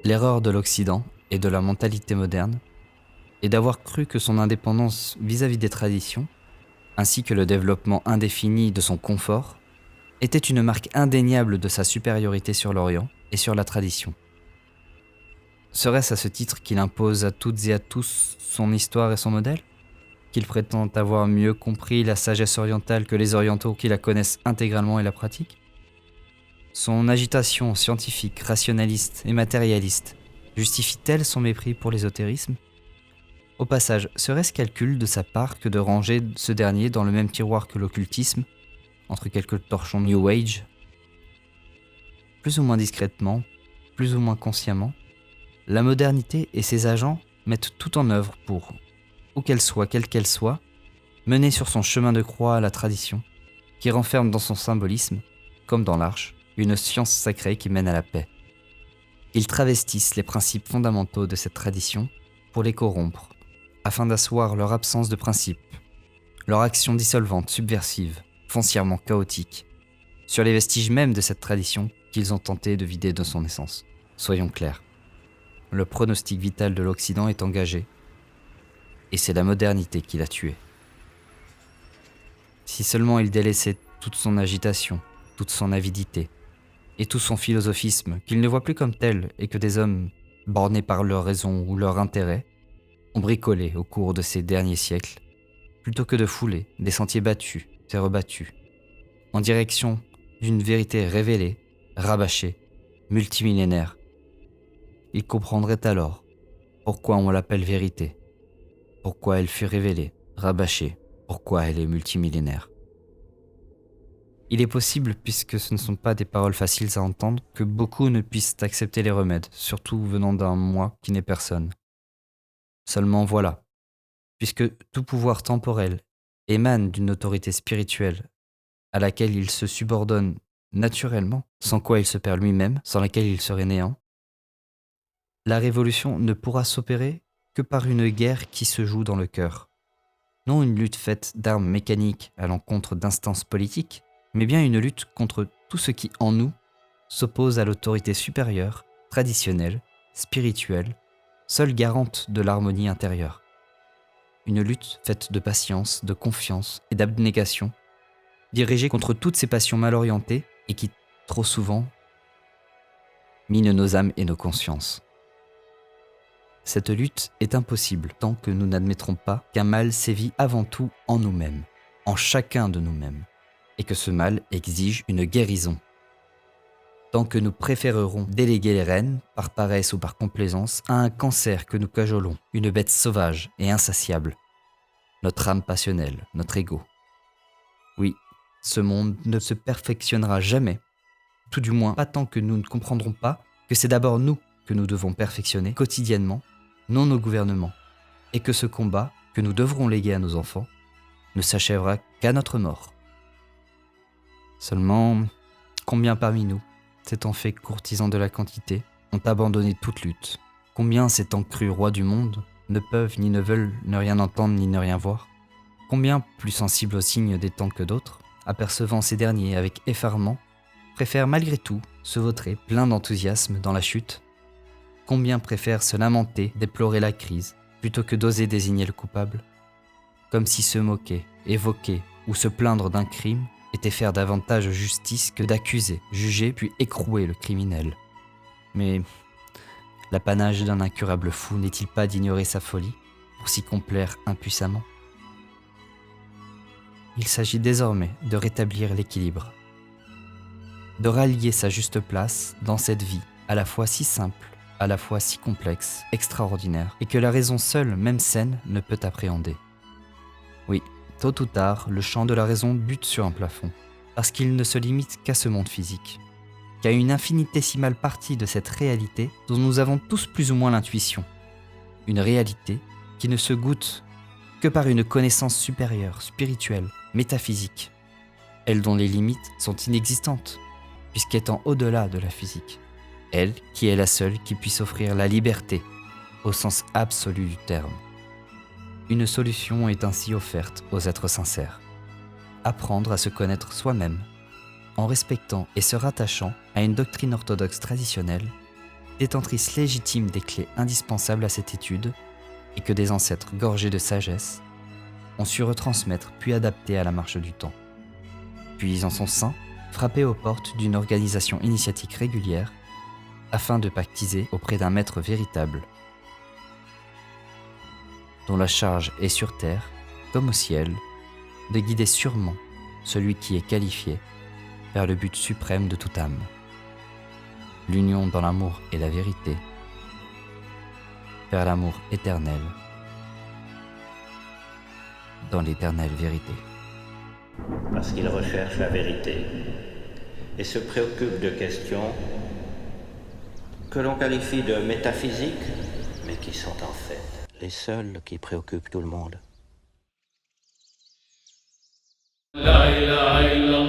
L'erreur de l'Occident et de la mentalité moderne est d'avoir cru que son indépendance vis-à-vis des traditions, ainsi que le développement indéfini de son confort, était une marque indéniable de sa supériorité sur l'Orient et sur la tradition. Serait-ce à ce titre qu'il impose à toutes et à tous son histoire et son modèle ? Qu'il prétend avoir mieux compris la sagesse orientale que les orientaux qui la connaissent intégralement et la pratiquent ? Son agitation scientifique, rationaliste et matérialiste justifie-t-elle son mépris pour l'ésotérisme ? Au passage, serait-ce calcul de sa part que de ranger ce dernier dans le même tiroir que l'occultisme, entre quelques torchons New Age ? Plus ou moins discrètement, plus ou moins consciemment, la modernité et ses agents mettent tout en œuvre pour, où qu'elle soit, quelle qu'elle soit, mener sur son chemin de croix la tradition, qui renferme dans son symbolisme, comme dans l'arche, une science sacrée qui mène à la paix. Ils travestissent les principes fondamentaux de cette tradition pour les corrompre, afin d'asseoir leur absence de principe, leur action dissolvante, subversive, foncièrement chaotique, sur les vestiges mêmes de cette tradition qu'ils ont tenté de vider de son essence. Soyons clairs, le pronostic vital de l'Occident est engagé, et c'est la modernité qui l'a tué. Si seulement il délaissait toute son agitation, toute son avidité, et tout son philosophisme, qu'il ne voit plus comme tel et que des hommes, bornés par leur raison ou leur intérêt, ont bricolé au cours de ces derniers siècles, plutôt que de fouler des sentiers battus et rebattus, en direction d'une vérité révélée, rabâchée, multimillénaire. Il comprendrait alors pourquoi on l'appelle vérité, pourquoi elle fut révélée, rabâchée, pourquoi elle est multimillénaire. Il est possible, puisque ce ne sont pas des paroles faciles à entendre, que beaucoup ne puissent accepter les remèdes, surtout venant d'un moi qui n'est personne. Seulement voilà, puisque tout pouvoir temporel émane d'une autorité spirituelle à laquelle il se subordonne naturellement, sans quoi il se perd lui-même, sans laquelle il serait néant, la révolution ne pourra s'opérer que par une guerre qui se joue dans le cœur. Non une lutte faite d'armes mécaniques à l'encontre d'instances politiques, mais bien une lutte contre tout ce qui, en nous, s'oppose à l'autorité supérieure, traditionnelle, spirituelle, seule garante de l'harmonie intérieure. Une lutte faite de patience, de confiance et d'abnégation, dirigée contre toutes ces passions mal orientées et qui, trop souvent, minent nos âmes et nos consciences. Cette lutte est impossible tant que nous n'admettrons pas qu'un mal sévit avant tout en nous-mêmes, en chacun de nous-mêmes, et que ce mal exige une guérison. Tant que nous préférerons déléguer les rênes, par paresse ou par complaisance, à un cancer que nous cajolons, une bête sauvage et insatiable, notre âme passionnelle, notre ego. Oui, ce monde ne se perfectionnera jamais, tout du moins pas tant que nous ne comprendrons pas que c'est d'abord nous que nous devons perfectionner quotidiennement, non nos gouvernements, et que ce combat que nous devrons léguer à nos enfants ne s'achèvera qu'à notre mort. Seulement, combien parmi nous, s'étant fait courtisans de la quantité, ont abandonné toute lutte ? Combien s'étant crus rois du monde, ne peuvent ni ne veulent ne rien entendre ni ne rien voir ? Combien, plus sensibles aux signes des temps que d'autres, apercevant ces derniers avec effarement, préfèrent malgré tout se vautrer plein d'enthousiasme dans la chute ? Combien préfèrent se lamenter, déplorer la crise, plutôt que d'oser désigner le coupable ? Comme si se moquer, évoquer ou se plaindre d'un crime était faire davantage justice que d'accuser, juger puis écrouer le criminel. Mais l'apanage d'un incurable fou n'est-il pas d'ignorer sa folie pour s'y complaire impuissamment ? Il s'agit désormais de rétablir l'équilibre, de rallier sa juste place dans cette vie à la fois si simple, à la fois si complexe, extraordinaire, et que la raison seule, même saine, ne peut appréhender. Oui, tôt ou tard, le champ de la raison bute sur un plafond, parce qu'il ne se limite qu'à ce monde physique, qu'à une infinitésimale partie de cette réalité dont nous avons tous plus ou moins l'intuition. Une réalité qui ne se goûte que par une connaissance supérieure, spirituelle, métaphysique, elle dont les limites sont inexistantes, puisqu'étant au-delà de la physique, elle qui est la seule qui puisse offrir la liberté, au sens absolu du terme. Une solution est ainsi offerte aux êtres sincères. Apprendre à se connaître soi-même, en respectant et se rattachant à une doctrine orthodoxe traditionnelle, détentrice légitime des clés indispensables à cette étude, et que des ancêtres gorgés de sagesse ont su retransmettre puis adapter à la marche du temps. Puis en son sein, frapper aux portes d'une organisation initiatique régulière, afin de pactiser auprès d'un maître véritable, dont la charge est sur terre, comme au ciel, de guider sûrement celui qui est qualifié vers le but suprême de toute âme, l'union dans l'amour et la vérité, vers l'amour éternel, dans l'éternelle vérité. Parce qu'il recherche la vérité et se préoccupe de questions que l'on qualifie de métaphysiques, mais qui sont en fait les seules qui préoccupent tout le monde. La ilaha illallah.